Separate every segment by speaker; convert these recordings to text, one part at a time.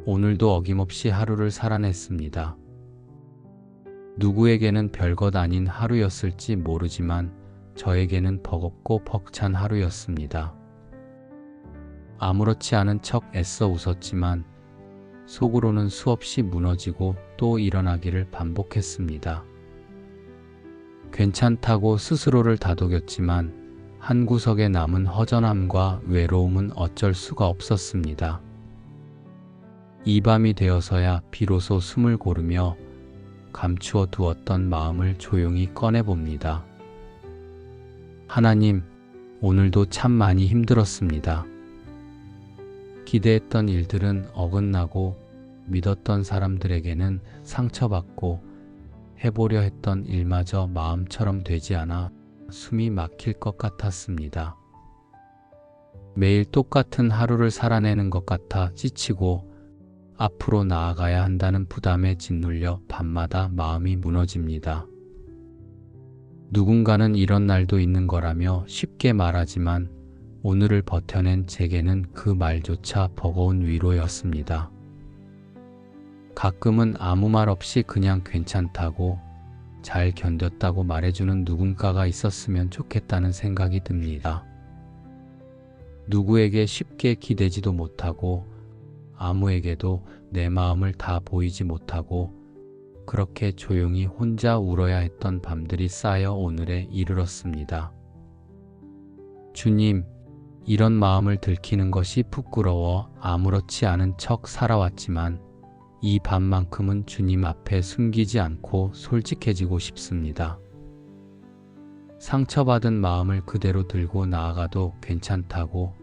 Speaker 1: 오늘도 어김없이 하루를 살아냈습니다. 누구에게는 별것 아닌 하루였을지 모르지만 저에게는 버겁고 벅찬 하루였습니다. 아무렇지 않은 척 애써 웃었지만 속으로는 수없이 무너지고 또 일어나기를 반복했습니다. 괜찮다고 스스로를 다독였지만 한 구석에 남은 허전함과 외로움은 어쩔 수가 없었습니다. 이 밤이 되어서야 비로소 숨을 고르며 감추어 두었던 마음을 조용히 꺼내봅니다. 하나님, 오늘도 참 많이 힘들었습니다. 기대했던 일들은 어긋나고 믿었던 사람들에게는 상처받고 해보려 했던 일마저 마음처럼 되지 않아 숨이 막힐 것 같았습니다. 매일 똑같은 하루를 살아내는 것 같아 지치고 앞으로 나아가야 한다는 부담에 짓눌려 밤마다 마음이 무너집니다. 누군가는 이런 날도 있는 거라며 쉽게 말하지만 오늘을 버텨낸 제게는 그 말조차 버거운 위로였습니다. 가끔은 아무 말 없이 그냥 괜찮다고, 잘 견뎠다고 말해주는 누군가가 있었으면 좋겠다는 생각이 듭니다. 누구에게 쉽게 기대지도 못하고 아무에게도 내 마음을 다 보이지 못하고 그렇게 조용히 혼자 울어야 했던 밤들이 쌓여 오늘에 이르렀습니다. 주님, 이런 마음을 들키는 것이 부끄러워 아무렇지 않은 척 살아왔지만 이 밤만큼은 주님 앞에 숨기지 않고 솔직해지고 싶습니다. 상처받은 마음을 그대로 들고 나아가도 괜찮다고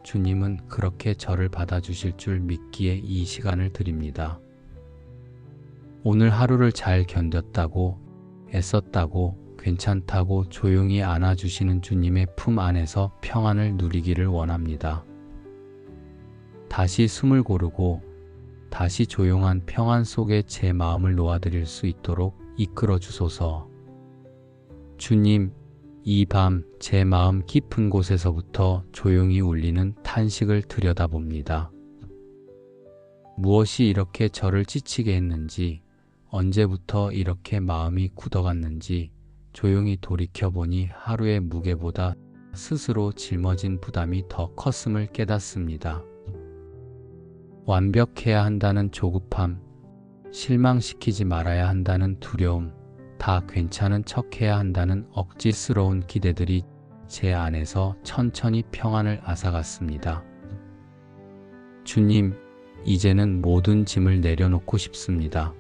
Speaker 1: 주님은 그렇게 저를 받아주실 줄 믿기에 이 시간을 드립니다. 오늘 하루를 잘 견뎠다고, 애썼다고, 괜찮다고 조용히 안아주시는 주님의 품 안에서 평안을 누리기를 원합니다. 다시 숨을 고르고 다시 조용한 평안 속에 제 마음을 놓아드릴 수 있도록 이끌어 주소서. 주님, 이 밤 제 마음 깊은 곳에서부터 조용히 울리는 탄식을 들여다봅니다. 무엇이 이렇게 저를 지치게 했는지, 언제부터 이렇게 마음이 굳어갔는지 조용히 돌이켜보니 하루의 무게보다 스스로 짊어진 부담이 더 컸음을 깨닫습니다. 완벽해야 한다는 조급함, 실망시키지 말아야 한다는 두려움, 다 괜찮은 척해야 한다는 억지스러운 기대들이 제 안에서 천천히 평안을 앗아갔습니다. 주님, 이제는 모든 짐을 내려놓고 싶습니다.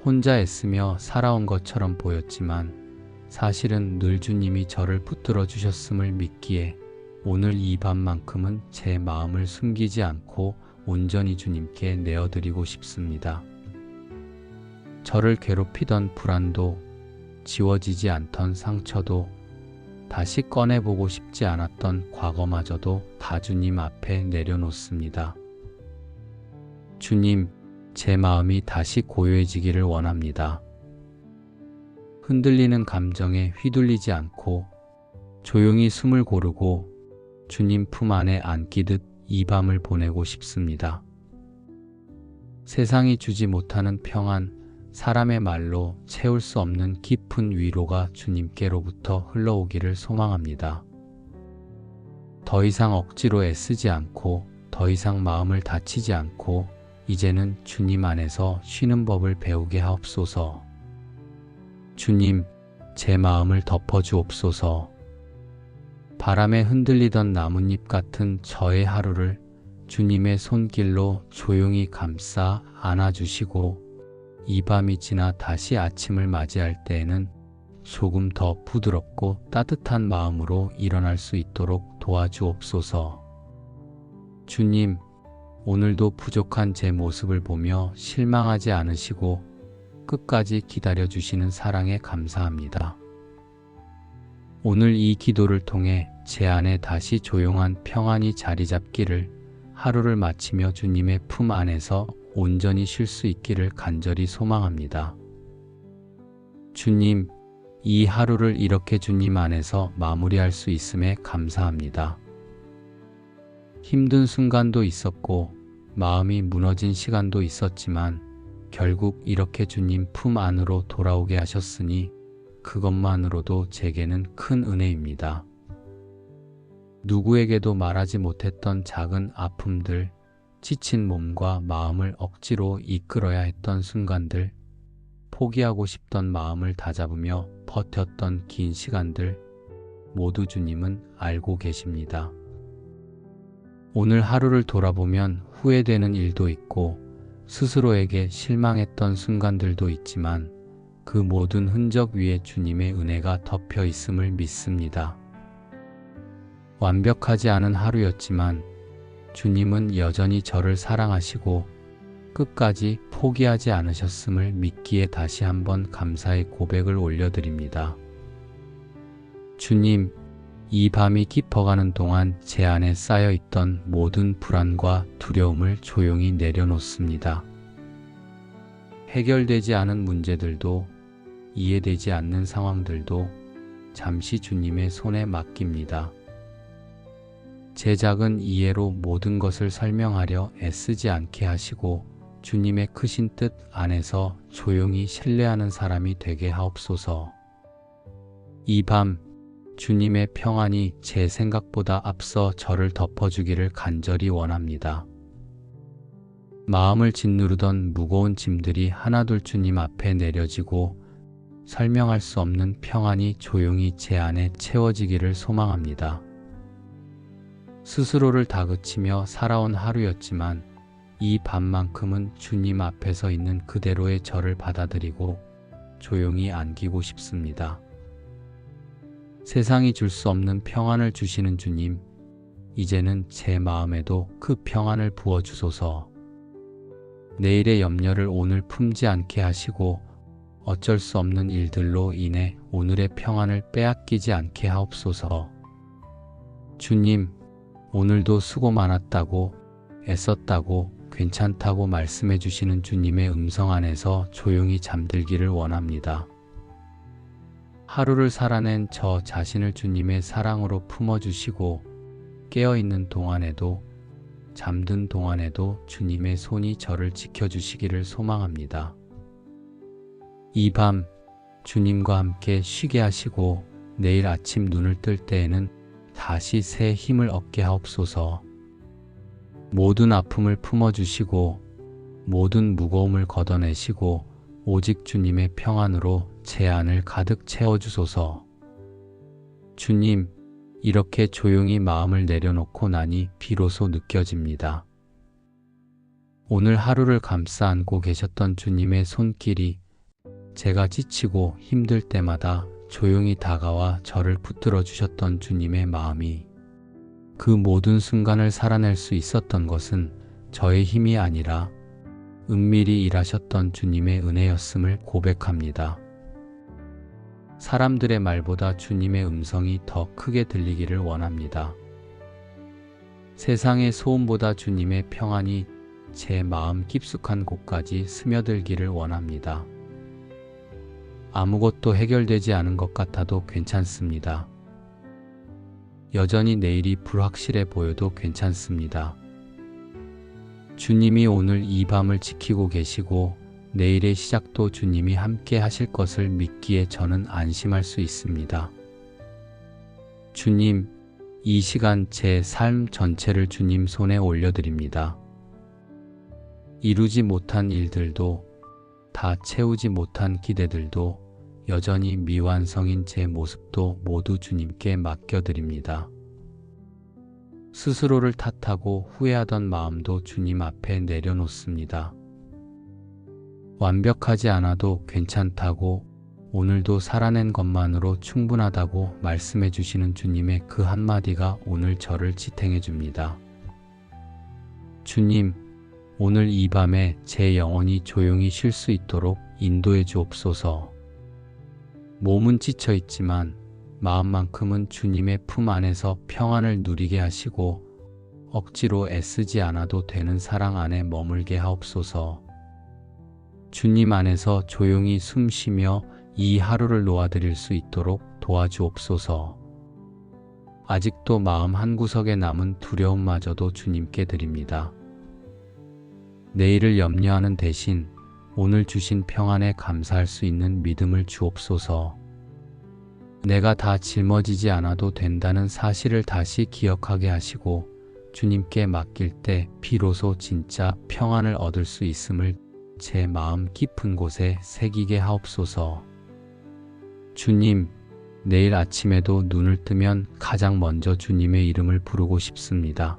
Speaker 1: 혼자 애쓰며 살아온 것처럼 보였지만 사실은 늘 주님이 저를 붙들어 주셨음을 믿기에 오늘 이 밤만큼은 제 마음을 숨기지 않고 온전히 주님께 내어드리고 싶습니다. 저를 괴롭히던 불안도, 지워지지 않던 상처도, 다시 꺼내보고 싶지 않았던 과거마저도 다 주님 앞에 내려놓습니다. 주님, 제 마음이 다시 고요해지기를 원합니다. 흔들리는 감정에 휘둘리지 않고 조용히 숨을 고르고 주님 품 안에 안기듯 이 밤을 보내고 싶습니다. 세상이 주지 못하는 평안, 사람의 말로 채울 수 없는 깊은 위로가 주님께로부터 흘러오기를 소망합니다. 더 이상 억지로 애쓰지 않고 더 이상 마음을 다치지 않고 이제는 주님 안에서 쉬는 법을 배우게 하옵소서. 주님, 제 마음을 덮어주옵소서. 바람에 흔들리던 나뭇잎 같은 저의 하루를 주님의 손길로 조용히 감싸 안아주시고 이 밤이 지나 다시 아침을 맞이할 때에는 조금 더 부드럽고 따뜻한 마음으로 일어날 수 있도록 도와주옵소서. 주님, 오늘도 부족한 제 모습을 보며 실망하지 않으시고 끝까지 기다려주시는 사랑에 감사합니다. 오늘 이 기도를 통해 제 안에 다시 조용한 평안이 자리 잡기를, 하루를 마치며 주님의 품 안에서 온전히 쉴 수 있기를 간절히 소망합니다. 주님, 이 하루를 이렇게 주님 안에서 마무리할 수 있음에 감사합니다. 힘든 순간도 있었고 마음이 무너진 시간도 있었지만 결국 이렇게 주님 품 안으로 돌아오게 하셨으니 그것만으로도 제게는 큰 은혜입니다. 누구에게도 말하지 못했던 작은 아픔들, 지친 몸과 마음을 억지로 이끌어야 했던 순간들, 포기하고 싶던 마음을 다잡으며 버텼던 긴 시간들, 모두 주님은 알고 계십니다. 오늘 하루를 돌아보면 후회되는 일도 있고 스스로에게 실망했던 순간들도 있지만 그 모든 흔적 위에 주님의 은혜가 덮여 있음을 믿습니다. 완벽하지 않은 하루였지만 주님은 여전히 저를 사랑하시고 끝까지 포기하지 않으셨음을 믿기에 다시 한번 감사의 고백을 올려드립니다. 주님, 이 밤이 깊어가는 동안 제 안에 쌓여있던 모든 불안과 두려움을 조용히 내려놓습니다. 해결되지 않은 문제들도 이해되지 않는 상황들도 잠시 주님의 손에 맡깁니다. 제 작은 이해로 모든 것을 설명하려 애쓰지 않게 하시고 주님의 크신 뜻 안에서 조용히 신뢰하는 사람이 되게 하옵소서. 이 밤 주님의 평안이 제 생각보다 앞서 저를 덮어주기를 간절히 원합니다. 마음을 짓누르던 무거운 짐들이 하나둘 주님 앞에 내려지고 설명할 수 없는 평안이 조용히 제 안에 채워지기를 소망합니다. 스스로를 다그치며 살아온 하루였지만 이 밤만큼은 주님 앞에 서 있는 그대로의 저를 받아들이고 조용히 안기고 싶습니다. 세상이 줄 수 없는 평안을 주시는 주님, 이제는 제 마음에도 그 평안을 부어주소서. 내일의 염려를 오늘 품지 않게 하시고 어쩔 수 없는 일들로 인해 오늘의 평안을 빼앗기지 않게 하옵소서. 주님, 오늘도 수고 많았다고, 애썼다고, 괜찮다고 말씀해 주시는 주님의 음성 안에서 조용히 잠들기를 원합니다. 하루를 살아낸 저 자신을 주님의 사랑으로 품어주시고 깨어있는 동안에도 잠든 동안에도 주님의 손이 저를 지켜주시기를 소망합니다. 이 밤 주님과 함께 쉬게 하시고 내일 아침 눈을 뜰 때에는 다시 새 힘을 얻게 하옵소서. 모든 아픔을 품어주시고 모든 무거움을 걷어내시고 오직 주님의 평안으로 제 안을 가득 채워주소서. 주님, 이렇게 조용히 마음을 내려놓고 나니 비로소 느껴집니다. 오늘 하루를 감싸 안고 계셨던 주님의 손길이 제가 지치고 힘들 때마다 조용히 다가와 저를 붙들어 주셨던 주님의 마음이 그 모든 순간을 살아낼 수 있었던 것은 저의 힘이 아니라 은밀히 일하셨던 주님의 은혜였음을 고백합니다. 사람들의 말보다 주님의 음성이 더 크게 들리기를 원합니다. 세상의 소음보다 주님의 평안이 제 마음 깊숙한 곳까지 스며들기를 원합니다. 아무것도 해결되지 않은 것 같아도 괜찮습니다. 여전히 내일이 불확실해 보여도 괜찮습니다. 주님이 오늘 이 밤을 지키고 계시고 내일의 시작도 주님이 함께 하실 것을 믿기에 저는 안심할 수 있습니다. 주님, 이 시간 제 삶 전체를 주님 손에 올려드립니다. 이루지 못한 일들도, 다 채우지 못한 기대들도, 여전히 미완성인 제 모습도 모두 주님께 맡겨드립니다. 스스로를 탓하고 후회하던 마음도 주님 앞에 내려놓습니다. 완벽하지 않아도 괜찮다고, 오늘도 살아낸 것만으로 충분하다고 말씀해 주시는 주님의 그 한마디가 오늘 저를 지탱해 줍니다. 주님, 오늘 이 밤에 제 영혼이 조용히 쉴 수 있도록 인도해 주옵소서. 몸은 지쳐 있지만 마음만큼은 주님의 품 안에서 평안을 누리게 하시고 억지로 애쓰지 않아도 되는 사랑 안에 머물게 하옵소서. 주님 안에서 조용히 숨 쉬며 이 하루를 놓아드릴 수 있도록 도와주옵소서. 아직도 마음 한구석에 남은 두려움마저도 주님께 드립니다. 내일을 염려하는 대신 오늘 주신 평안에 감사할 수 있는 믿음을 주옵소서. 내가 다 짊어지지 않아도 된다는 사실을 다시 기억하게 하시고 주님께 맡길 때 비로소 진짜 평안을 얻을 수 있음을 제 마음 깊은 곳에 새기게 하옵소서. 주님, 내일 아침에도 눈을 뜨면 가장 먼저 주님의 이름을 부르고 싶습니다.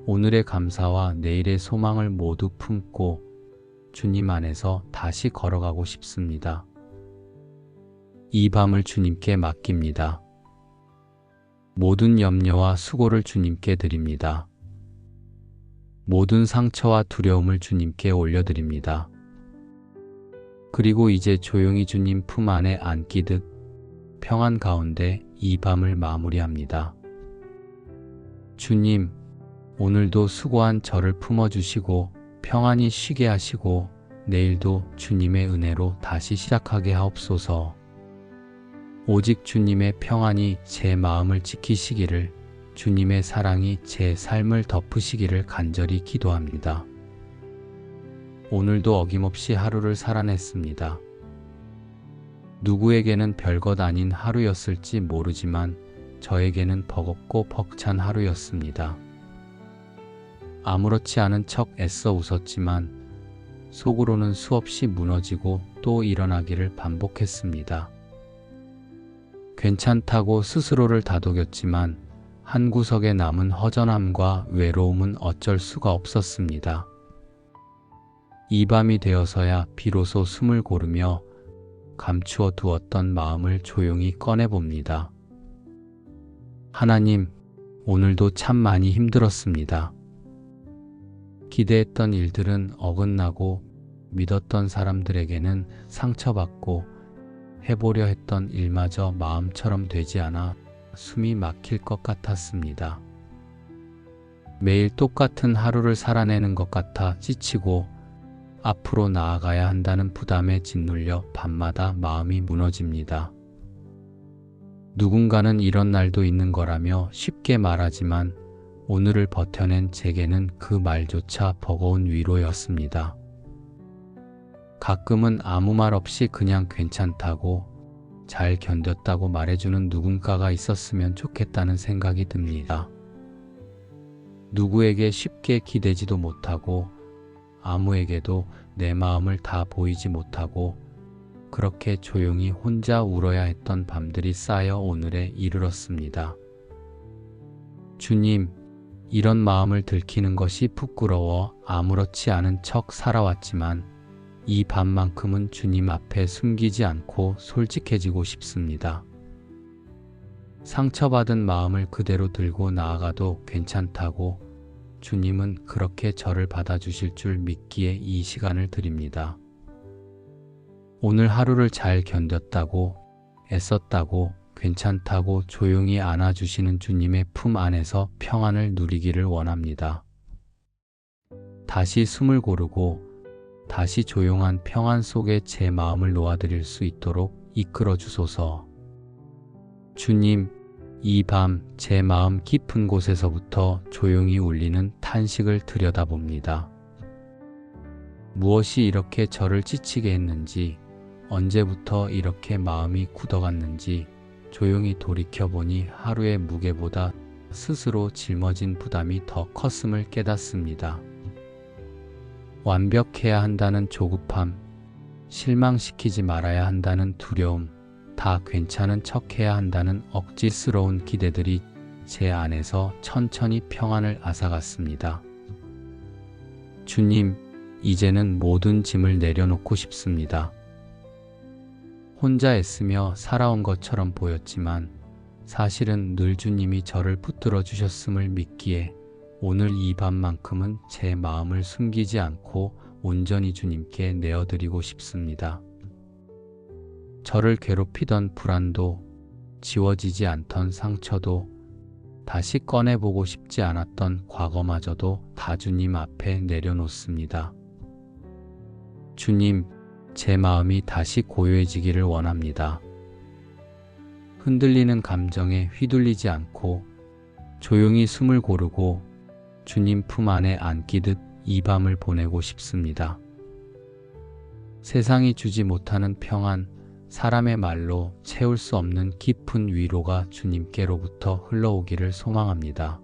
Speaker 1: 오늘의 감사와 내일의 소망을 모두 품고 주님 안에서 다시 걸어가고 싶습니다. 이 밤을 주님께 맡깁니다. 모든 염려와 수고를 주님께 드립니다. 모든 상처와 두려움을 주님께 올려드립니다. 그리고 이제 조용히 주님 품 안에 안기듯 평안 가운데 이 밤을 마무리합니다. 주님, 오늘도 수고한 저를 품어주시고 평안히 쉬게 하시고 내일도 주님의 은혜로 다시 시작하게 하옵소서. 오직 주님의 평안이 제 마음을 지키시기를, 주님의 사랑이 제 삶을 덮으시기를 간절히 기도합니다. 오늘도 어김없이 하루를 살아냈습니다. 누구에게는 별것 아닌 하루였을지 모르지만 저에게는 버겁고 벅찬 하루였습니다. 아무렇지 않은 척 애써 웃었지만 속으로는 수없이 무너지고 또 일어나기를 반복했습니다. 괜찮다고 스스로를 다독였지만 한 구석에 남은 허전함과 외로움은 어쩔 수가 없었습니다. 이 밤이 되어서야 비로소 숨을 고르며 감추어 두었던 마음을 조용히 꺼내봅니다. 하나님, 오늘도 참 많이 힘들었습니다. 기대했던 일들은 어긋나고 믿었던 사람들에게는 상처받고 해보려 했던 일마저 마음처럼 되지 않아 숨이 막힐 것 같았습니다. 매일 똑같은 하루를 살아내는 것 같아 지치고 앞으로 나아가야 한다는 부담에 짓눌려 밤마다 마음이 무너집니다. 누군가는 이런 날도 있는 거라며 쉽게 말하지만 오늘을 버텨낸 제게는 그 말조차 버거운 위로였습니다. 가끔은 아무 말 없이 그냥 괜찮다고, 잘 견뎠다고 말해주는 누군가가 있었으면 좋겠다는 생각이 듭니다. 누구에게 쉽게 기대지도 못하고 아무에게도 내 마음을 다 보이지 못하고 그렇게 조용히 혼자 울어야 했던 밤들이 쌓여 오늘에 이르렀습니다. 주님, 이런 마음을 들키는 것이 부끄러워 아무렇지 않은 척 살아왔지만 이 밤만큼은 주님 앞에 숨기지 않고 솔직해지고 싶습니다. 상처받은 마음을 그대로 들고 나아가도 괜찮다고 주님은 그렇게 저를 받아주실 줄 믿기에 이 시간을 드립니다. 오늘 하루를 잘 견뎠다고, 애썼다고, 괜찮다고 조용히 안아주시는 주님의 품 안에서 평안을 누리기를 원합니다. 다시 숨을 고르고 다시 조용한 평안 속에 제 마음을 놓아드릴 수 있도록 이끌어 주소서. 주님, 이 밤 제 마음 깊은 곳에서부터 조용히 울리는 탄식을 들여다봅니다. 무엇이 이렇게 저를 지치게 했는지, 언제부터 이렇게 마음이 굳어갔는지 조용히 돌이켜보니 하루의 무게보다 스스로 짊어진 부담이 더 컸음을 깨닫습니다. 완벽해야 한다는 조급함, 실망시키지 말아야 한다는 두려움, 다 괜찮은 척해야 한다는 억지스러운 기대들이 제 안에서 천천히 평안을 앗아갔습니다. 주님, 이제는 모든 짐을 내려놓고 싶습니다. 혼자 애쓰며 살아온 것처럼 보였지만 사실은 늘 주님이 저를 붙들어 주셨음을 믿기에 오늘 이 밤만큼은 제 마음을 숨기지 않고 온전히 주님께 내어드리고 싶습니다. 저를 괴롭히던 불안도, 지워지지 않던 상처도, 다시 꺼내보고 싶지 않았던 과거마저도 다 주님 앞에 내려놓습니다. 주님, 제 마음이 다시 고요해지기를 원합니다. 흔들리는 감정에 휘둘리지 않고 조용히 숨을 고르고 주님 품 안에 안기듯 이 밤을 보내고 싶습니다. 세상이 주지 못하는 평안, 사람의 말로 채울 수 없는 깊은 위로가 주님께로부터 흘러오기를 소망합니다.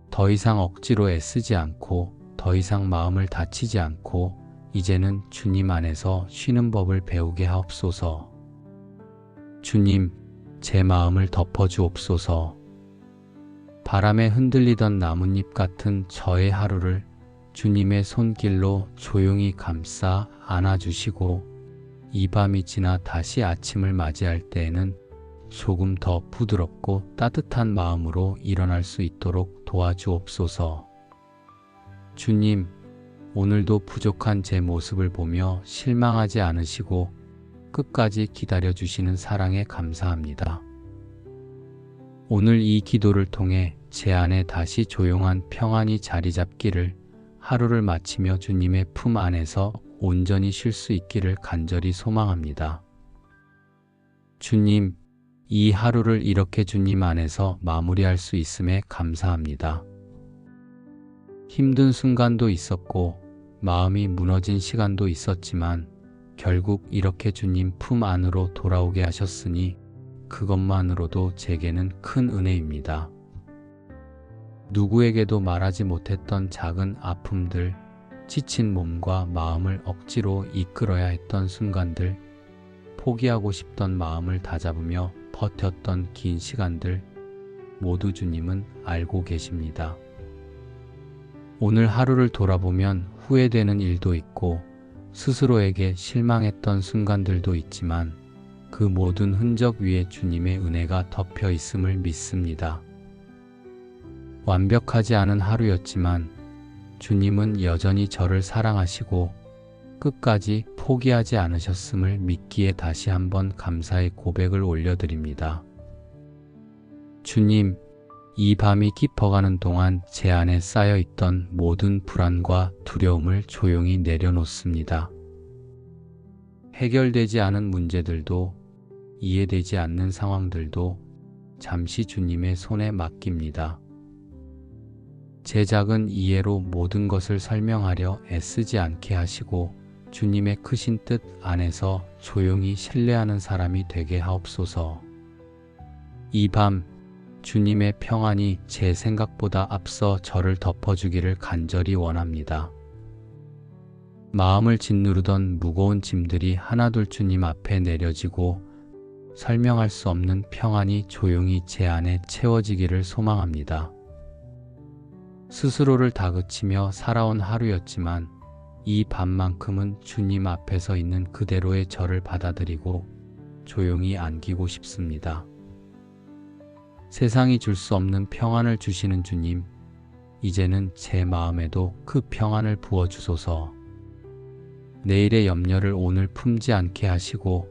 Speaker 1: 더 이상 억지로 애쓰지 않고, 더 이상 마음을 다치지 않고, 이제는 주님 안에서 쉬는 법을 배우게 하옵소서. 주님, 제 마음을 덮어주옵소서. 바람에 흔들리던 나뭇잎 같은 저의 하루를 주님의 손길로 조용히 감싸 안아주시고, 이 밤이 지나 다시 아침을 맞이할 때에는 조금 더 부드럽고 따뜻한 마음으로 일어날 수 있도록 도와주옵소서. 주님, 오늘도 부족한 제 모습을 보며 실망하지 않으시고 끝까지 기다려주시는 사랑에 감사합니다. 오늘 이 기도를 통해 제 안에 다시 조용한 평안이 자리 잡기를, 하루를 마치며 주님의 품 안에서 온전히 쉴 수 있기를 간절히 소망합니다. 주님, 이 하루를 이렇게 주님 안에서 마무리할 수 있음에 감사합니다. 힘든 순간도 있었고 마음이 무너진 시간도 있었지만 결국 이렇게 주님 품 안으로 돌아오게 하셨으니 그것만으로도 제게는 큰 은혜입니다. 누구에게도 말하지 못했던 작은 아픔들, 지친 몸과 마음을 억지로 이끌어야 했던 순간들, 포기하고 싶던 마음을 다잡으며 버텼던 긴 시간들, 모두 주님은 알고 계십니다. 오늘 하루를 돌아보면 후회되는 일도 있고 스스로에게 실망했던 순간들도 있지만 그 모든 흔적 위에 주님의 은혜가 덮여 있음을 믿습니다. 완벽하지 않은 하루였지만 주님은 여전히 저를 사랑하시고 끝까지 포기하지 않으셨음을 믿기에 다시 한번 감사의 고백을 올려드립니다. 주님, 이 밤이 깊어가는 동안 제 안에 쌓여있던 모든 불안과 두려움을 조용히 내려놓습니다. 해결되지 않은 문제들도, 이해되지 않는 상황들도 잠시 주님의 손에 맡깁니다. 제 작은 이해로 모든 것을 설명하려 애쓰지 않게 하시고 주님의 크신 뜻 안에서 조용히 신뢰하는 사람이 되게 하옵소서. 이 밤 주님의 평안이 제 생각보다 앞서 저를 덮어주기를 간절히 원합니다. 마음을 짓누르던 무거운 짐들이 하나둘 주님 앞에 내려지고 설명할 수 없는 평안이 조용히 제 안에 채워지기를 소망합니다. 스스로를 다그치며 살아온 하루였지만 이 밤만큼은 주님 앞에서 있는 그대로의 저를 받아들이고 조용히 안기고 싶습니다. 세상이 줄 수 없는 평안을 주시는 주님, 이제는 제 마음에도 그 평안을 부어주소서. 내일의 염려를 오늘 품지 않게 하시고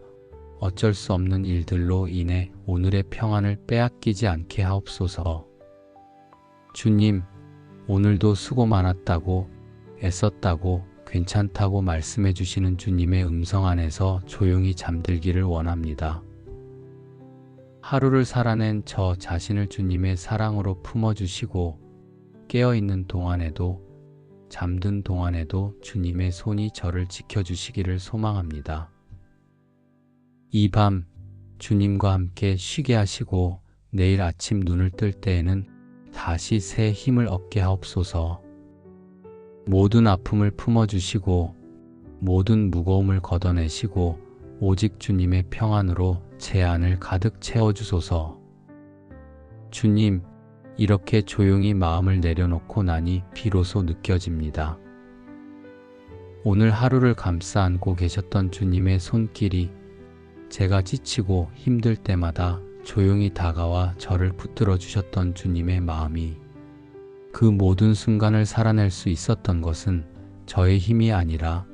Speaker 1: 어쩔 수 없는 일들로 인해 오늘의 평안을 빼앗기지 않게 하옵소서. 주님, 오늘도 수고 많았다고, 애썼다고, 괜찮다고 말씀해 주시는 주님의 음성 안에서 조용히 잠들기를 원합니다. 하루를 살아낸 저 자신을 주님의 사랑으로 품어주시고 깨어있는 동안에도, 잠든 동안에도 주님의 손이 저를 지켜주시기를 소망합니다. 이 밤 주님과 함께 쉬게 하시고 내일 아침 눈을 뜰 때에는 다시 새 힘을 얻게 하옵소서. 모든 아픔을 품어주시고 모든 무거움을 걷어내시고 오직 주님의 평안으로 제 안을 가득 채워주소서. 주님, 이렇게 조용히 마음을 내려놓고 나니 비로소 느껴집니다. 오늘 하루를 감싸 안고 계셨던 주님의 손길이 제가 지치고 힘들 때마다 조용히 다가와 저를 붙들어 주셨던 주님의 마음이, 그 모든 순간을 살아낼 수 있었던 것은 저의 힘이 아니라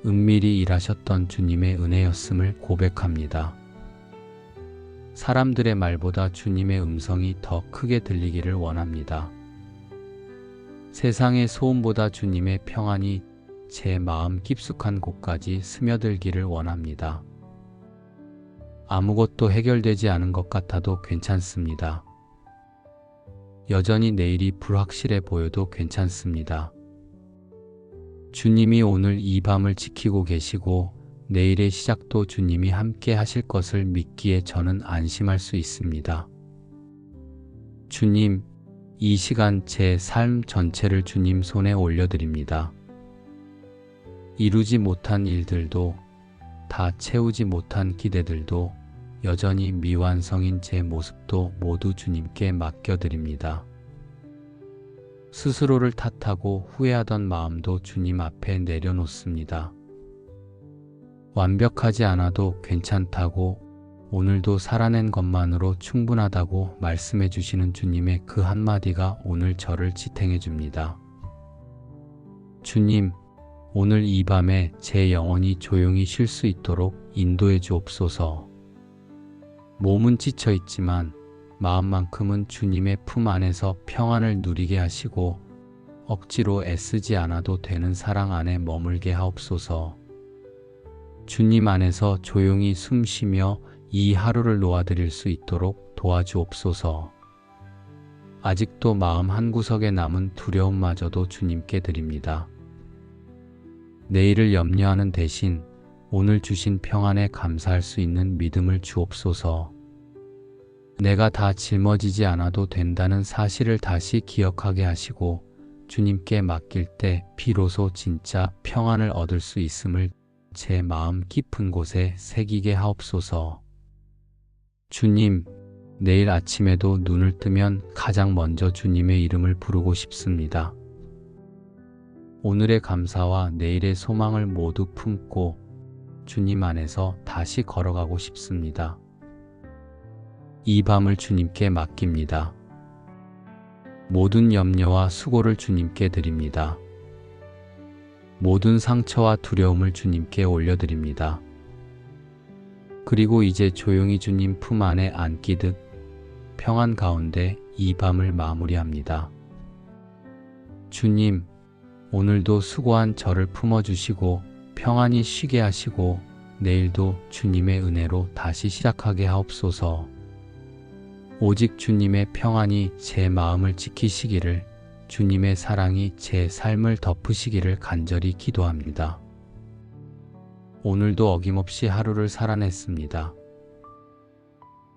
Speaker 1: 은밀히 일하셨던 주님의 은혜였음을 고백합니다. 사람들의 말보다 주님의 음성이 더 크게 들리기를 원합니다. 세상의 소음보다 주님의 평안이 제 마음 깊숙한 곳까지 스며들기를 원합니다. 아무것도 해결되지 않은 것 같아도 괜찮습니다. 여전히 내일이 불확실해 보여도 괜찮습니다. 주님이 오늘 이 밤을 지키고 계시고 내일의 시작도 주님이 함께 하실 것을 믿기에 저는 안심할 수 있습니다. 주님, 이 시간 제 삶 전체를 주님 손에 올려드립니다. 이루지 못한 일들도, 다 채우지 못한 기대들도, 여전히 미완성인 제 모습도 모두 주님께 맡겨드립니다. 스스로를 탓하고 후회하던 마음도 주님 앞에 내려놓습니다. 완벽하지 않아도 괜찮다고, 오늘도 살아낸 것만으로 충분하다고 말씀해 주시는 주님의 그 한마디가 오늘 저를 지탱해 줍니다. 주님, 오늘 이 밤에 제 영혼이 조용히 쉴 수 있도록 인도해 주옵소서. 몸은 지쳐 있지만 마음만큼은 주님의 품 안에서 평안을 누리게 하시고 억지로 애쓰지 않아도 되는 사랑 안에 머물게 하옵소서. 주님 안에서 조용히 숨 쉬며 이 하루를 놓아드릴 수 있도록 도와주옵소서. 아직도 마음 한구석에 남은 두려움마저도 주님께 드립니다. 내일을 염려하는 대신 오늘 주신 평안에 감사할 수 있는 믿음을 주옵소서. 내가 다 짊어지지 않아도 된다는 사실을 다시 기억하게 하시고 주님께 맡길 때 비로소 진짜 평안을 얻을 수 있음을 제 마음 깊은 곳에 새기게 하옵소서. 주님, 내일 아침에도 눈을 뜨면 가장 먼저 주님의 이름을 부르고 싶습니다. 오늘의 감사와 내일의 소망을 모두 품고 주님 안에서 다시 걸어가고 싶습니다. 이 밤을 주님께 맡깁니다. 모든 염려와 수고를 주님께 드립니다. 모든 상처와 두려움을 주님께 올려드립니다. 그리고 이제 조용히 주님 품 안에 안기듯 평안 가운데 이 밤을 마무리합니다. 주님, 오늘도 수고한 저를 품어주시고 평안히 쉬게 하시고 내일도 주님의 은혜로 다시 시작하게 하옵소서. 오직 주님의 평안이 제 마음을 지키시기를, 주님의 사랑이 제 삶을 덮으시기를 간절히 기도합니다. 오늘도 어김없이 하루를 살아냈습니다.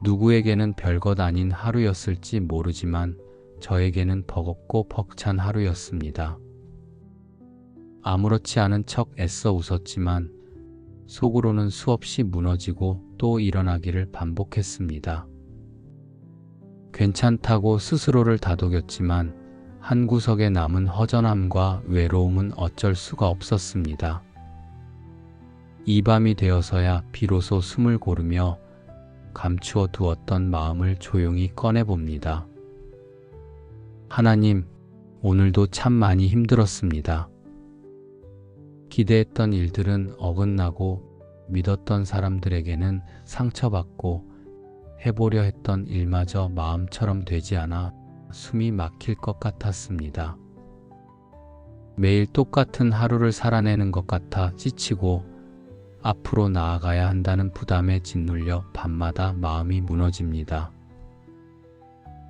Speaker 1: 누구에게는 별것 아닌 하루였을지 모르지만 저에게는 버겁고 벅찬 하루였습니다. 아무렇지 않은 척 애써 웃었지만 속으로는 수없이 무너지고 또 일어나기를 반복했습니다. 괜찮다고 스스로를 다독였지만 한구석에 남은 허전함과 외로움은 어쩔 수가 없었습니다. 이 밤이 되어서야 비로소 숨을 고르며 감추어 두었던 마음을 조용히 꺼내봅니다. 하나님, 오늘도 참 많이 힘들었습니다. 기대했던 일들은 어긋나고 믿었던 사람들에게는 상처받고 해보려 했던 일마저 마음처럼 되지 않아 숨이 막힐 것 같았습니다. 매일 똑같은 하루를 살아내는 것 같아 지치고 앞으로 나아가야 한다는 부담에 짓눌려 밤마다 마음이 무너집니다.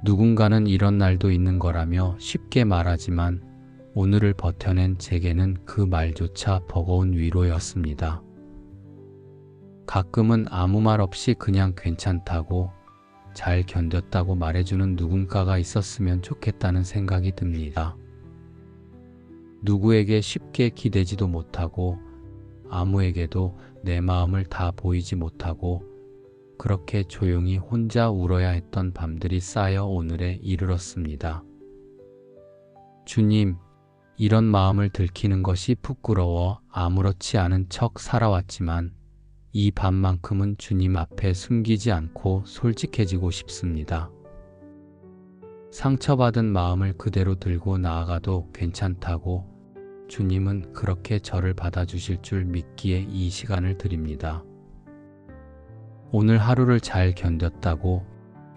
Speaker 1: 누군가는 이런 날도 있는 거라며 쉽게 말하지만 오늘을 버텨낸 제게는 그 말조차 버거운 위로였습니다. 가끔은 아무 말 없이 그냥 괜찮다고, 잘 견뎠다고 말해주는 누군가가 있었으면 좋겠다는 생각이 듭니다. 누구에게 쉽게 기대지도 못하고 아무에게도 내 마음을 다 보이지 못하고 그렇게 조용히 혼자 울어야 했던 밤들이 쌓여 오늘에 이르렀습니다. 주님, 이런 마음을 들키는 것이 부끄러워 아무렇지 않은 척 살아왔지만 이 밤만큼은 주님 앞에 숨기지 않고 솔직해지고 싶습니다. 상처받은 마음을 그대로 들고 나아가도 괜찮다고 주님은 그렇게 저를 받아주실 줄 믿기에 이 시간을 드립니다. 오늘 하루를 잘 견뎠다고,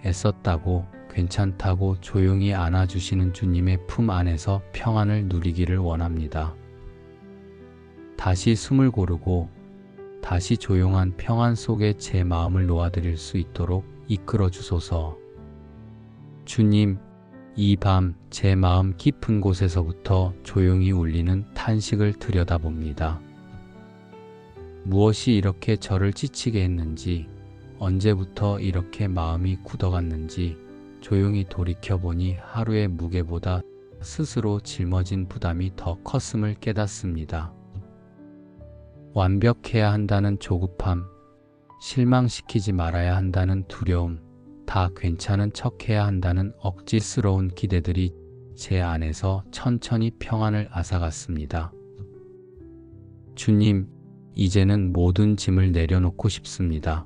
Speaker 1: 애썼다고, 괜찮다고 조용히 안아주시는 주님의 품 안에서 평안을 누리기를 원합니다. 다시 숨을 고르고 다시 조용한 평안 속에 제 마음을 놓아드릴 수 있도록 이끌어 주소서. 주님, 이 밤 제 마음 깊은 곳에서부터 조용히 울리는 탄식을 들여다봅니다. 무엇이 이렇게 저를 지치게 했는지, 언제부터 이렇게 마음이 굳어갔는지 조용히 돌이켜보니 하루의 무게보다 스스로 짊어진 부담이 더 컸음을 깨닫습니다. 완벽해야 한다는 조급함, 실망시키지 말아야 한다는 두려움, 다 괜찮은 척해야 한다는 억지스러운 기대들이 제 안에서 천천히 평안을 앗아갔습니다. 주님, 이제는 모든 짐을 내려놓고 싶습니다.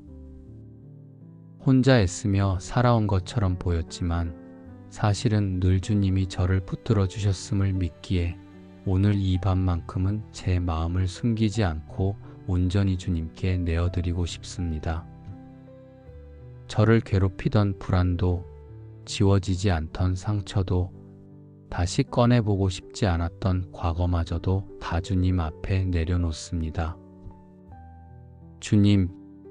Speaker 1: 혼자 애쓰며 살아온 것처럼 보였지만 사실은 늘 주님이 저를 붙들어 주셨음을 믿기에 오늘 이 밤만큼은 제 마음을 숨기지 않고 온전히 주님께 내어드리고 싶습니다. 저를 괴롭히던 불안도, 지워지지 않던 상처도, 다시 꺼내보고 싶지 않았던 과거마저도 다 주님 앞에 내려놓습니다. 주님,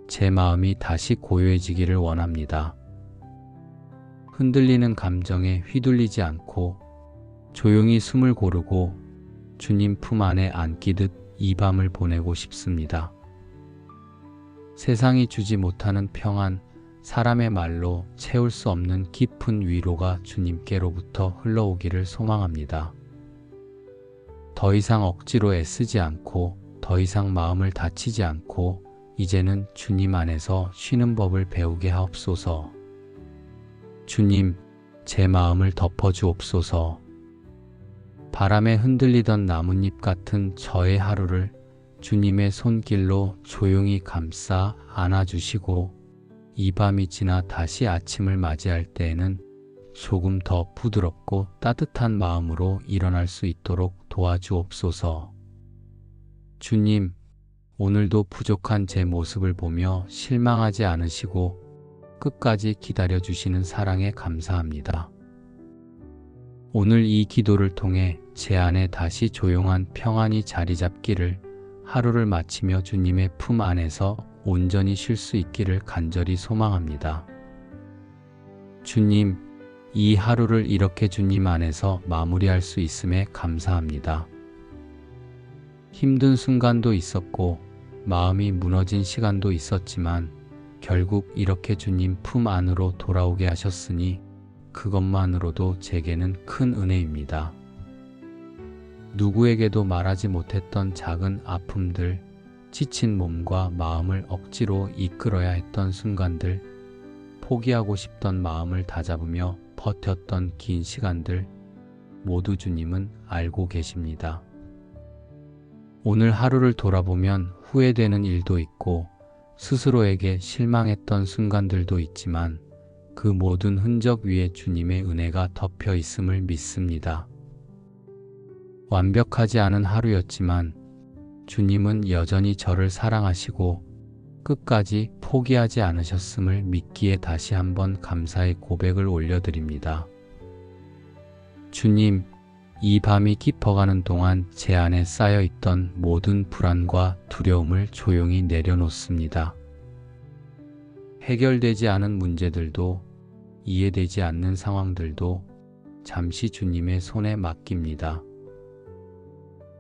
Speaker 1: 제 마음이 다시 고요해지기를 원합니다. 흔들리는 감정에 휘둘리지 않고 조용히 숨을 고르고 주님 품 안에 안기듯 이 밤을 보내고 싶습니다. 세상이 주지 못하는 평안, 사람의 말로 채울 수 없는 깊은 위로가 주님께로부터 흘러오기를 소망합니다. 더 이상 억지로 애쓰지 않고 더 이상 마음을 다치지 않고 이제는 주님 안에서 쉬는 법을 배우게 하옵소서. 주님, 제 마음을 덮어주옵소서. 바람에 흔들리던 나뭇잎 같은 저의 하루를 주님의 손길로 조용히 감싸 안아주시고 이 밤이 지나 다시 아침을 맞이할 때에는 조금 더 부드럽고 따뜻한 마음으로 일어날 수 있도록 도와주옵소서. 주님, 오늘도 부족한 제 모습을 보며 실망하지 않으시고 끝까지 기다려주시는 사랑에 감사합니다. 오늘 이 기도를 통해 제 안에 다시 조용한 평안이 자리 잡기를, 하루를 마치며 주님의 품 안에서 온전히 쉴 수 있기를 간절히 소망합니다. 주님, 이 하루를 이렇게 주님 안에서 마무리할 수 있음에 감사합니다. 힘든 순간도 있었고 마음이 무너진 시간도 있었지만 결국 이렇게 주님 품 안으로 돌아오게 하셨으니 그것만으로도 제게는 큰 은혜입니다. 누구에게도 말하지 못했던 작은 아픔들, 지친 몸과 마음을 억지로 이끌어야 했던 순간들, 포기하고 싶던 마음을 다잡으며 버텼던 긴 시간들, 모두 주님은 알고 계십니다. 오늘 하루를 돌아보면 후회되는 일도 있고 스스로에게 실망했던 순간들도 있지만 그 모든 흔적 위에 주님의 은혜가 덮여 있음을 믿습니다. 완벽하지 않은 하루였지만 주님은 여전히 저를 사랑하시고 끝까지 포기하지 않으셨음을 믿기에 다시 한번 감사의 고백을 올려드립니다. 주님, 이 밤이 깊어가는 동안 제 안에 쌓여있던 모든 불안과 두려움을 조용히 내려놓습니다. 해결되지 않은 문제들도, 이해되지 않는 상황들도 잠시 주님의 손에 맡깁니다.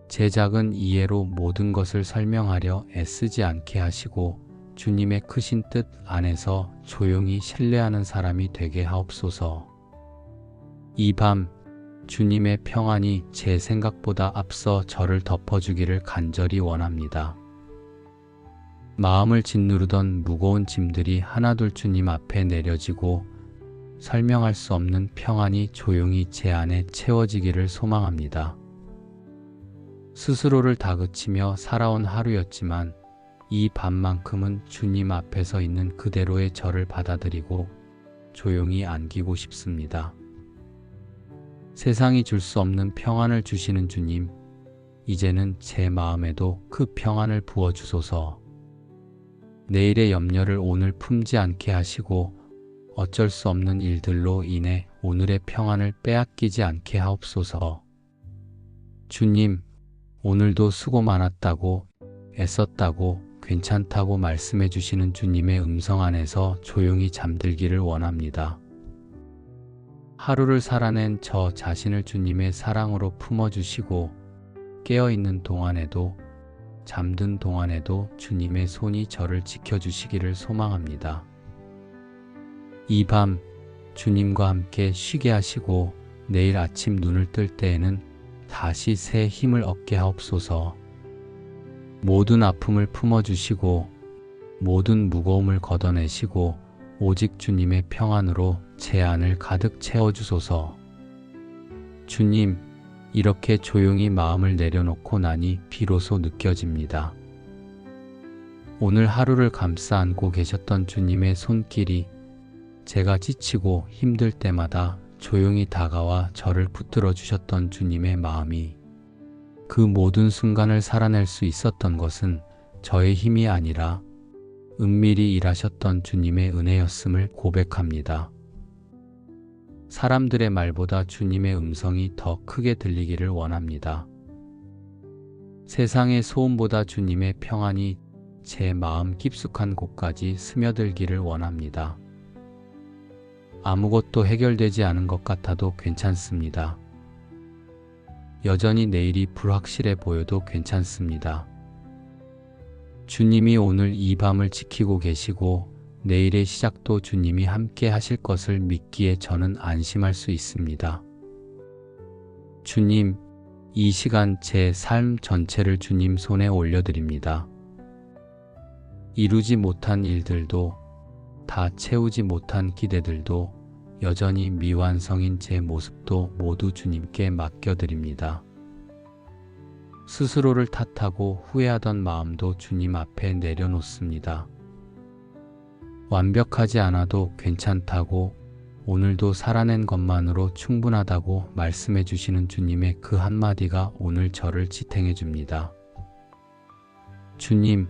Speaker 1: 제 작은 이해로 모든 것을 설명하려 애쓰지 않게 하시고 주님의 크신 뜻 안에서 조용히 신뢰하는 사람이 되게 하옵소서. 이 밤 주님의 평안이 제 생각보다 앞서 저를 덮어주기를 간절히 원합니다. 마음을 짓누르던 무거운 짐들이 하나둘 주님 앞에 내려지고 설명할 수 없는 평안이 조용히 제 안에 채워지기를 소망합니다. 스스로를 다그치며 살아온 하루였지만 이 밤만큼은 주님 앞에 서 있는 그대로의 저를 받아들이고 조용히 안기고 싶습니다. 세상이 줄 수 없는 평안을 주시는 주님, 이제는 제 마음에도 그 평안을 부어주소서. 내일의 염려를 오늘 품지 않게 하시고 어쩔 수 없는 일들로 인해 오늘의 평안을 빼앗기지 않게 하옵소서. 주님, 오늘도 수고 많았다고, 애썼다고, 괜찮다고 말씀해 주시는 주님의 음성 안에서 조용히 잠들기를 원합니다. 하루를 살아낸 저 자신을 주님의 사랑으로 품어주시고 깨어있는 동안에도 잠든 동안에도 주님의 손이 저를 지켜주시기를 소망합니다. 이 밤 주님과 함께 쉬게 하시고 내일 아침 눈을 뜰 때에는 다시 새 힘을 얻게 하옵소서. 모든 아픔을 품어주시고 모든 무거움을 걷어내시고 오직 주님의 평안으로 제 안을 가득 채워주소서. 주님, 이렇게 조용히 마음을 내려놓고 나니 비로소 느껴집니다. 오늘 하루를 감싸 안고 계셨던 주님의 손길이 제가 지치고 힘들 때마다 조용히 다가와 저를 붙들어 주셨던 주님의 마음이 그 모든 순간을 살아낼 수 있었던 것은 저의 힘이 아니라 은밀히 일하셨던 주님의 은혜였음을 고백합니다. 사람들의 말보다 주님의 음성이 더 크게 들리기를 원합니다. 세상의 소음보다 주님의 평안이 제 마음 깊숙한 곳까지 스며들기를 원합니다. 아무것도 해결되지 않은 것 같아도 괜찮습니다. 여전히 내일이 불확실해 보여도 괜찮습니다. 주님이 오늘 이 밤을 지키고 계시고 내일의 시작도 주님이 함께 하실 것을 믿기에 저는 안심할 수 있습니다. 주님, 이 시간 제 삶 전체를 주님 손에 올려드립니다. 이루지 못한 일들도 다 채우지 못한 기대들도 여전히 미완성인 제 모습도 모두 주님께 맡겨드립니다. 스스로를 탓하고 후회하던 마음도 주님 앞에 내려놓습니다. 완벽하지 않아도 괜찮다고 오늘도 살아낸 것만으로 충분하다고 말씀해 주시는 주님의 그 한마디가 오늘 저를 지탱해 줍니다. 주님,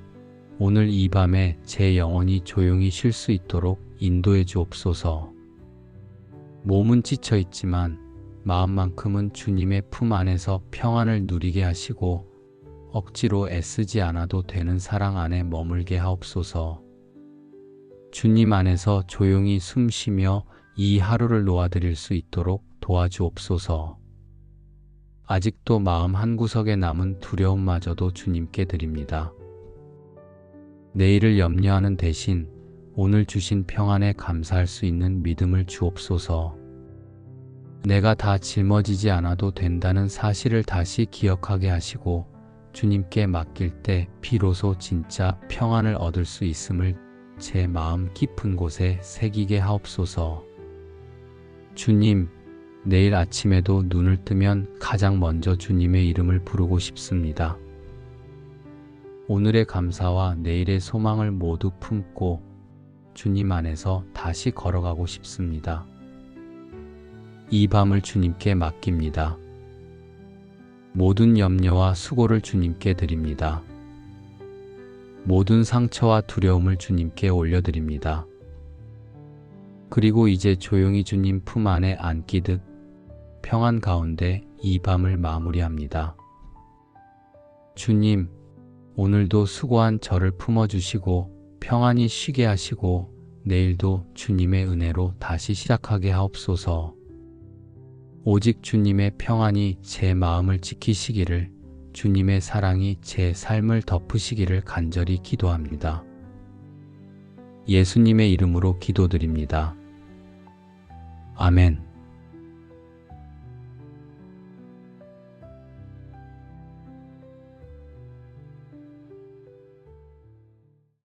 Speaker 1: 오늘 이 밤에 제 영혼이 조용히 쉴 수 있도록 인도해 주옵소서. 몸은 지쳐 있지만 마음만큼은 주님의 품 안에서 평안을 누리게 하시고 억지로 애쓰지 않아도 되는 사랑 안에 머물게 하옵소서. 주님 안에서 조용히 숨 쉬며 이 하루를 놓아드릴 수 있도록 도와주옵소서. 아직도 마음 한구석에 남은 두려움마저도 주님께 드립니다. 내일을 염려하는 대신 오늘 주신 평안에 감사할 수 있는 믿음을 주옵소서. 내가 다 짊어지지 않아도 된다는 사실을 다시 기억하게 하시고 주님께 맡길 때 비로소 진짜 평안을 얻을 수 있음을 제 마음 깊은 곳에 새기게 하옵소서. 주님, 내일 아침에도 눈을 뜨면 가장 먼저 주님의 이름을 부르고 싶습니다. 오늘의 감사와 내일의 소망을 모두 품고 주님 안에서 다시 걸어가고 싶습니다. 이 밤을 주님께 맡깁니다. 모든 염려와 수고를 주님께 드립니다. 모든 상처와 두려움을 주님께 올려드립니다. 그리고 이제 조용히 주님 품 안에 안기듯 평안 가운데 이 밤을 마무리합니다. 주님, 오늘도 수고한 저를 품어주시고 평안히 쉬게 하시고 내일도 주님의 은혜로 다시 시작하게 하옵소서. 오직 주님의 평안이 제 마음을 지키시기를, 주님의 사랑이 제 삶을 덮으시기를 간절히 기도합니다. 예수님의 이름으로 기도드립니다. 아멘.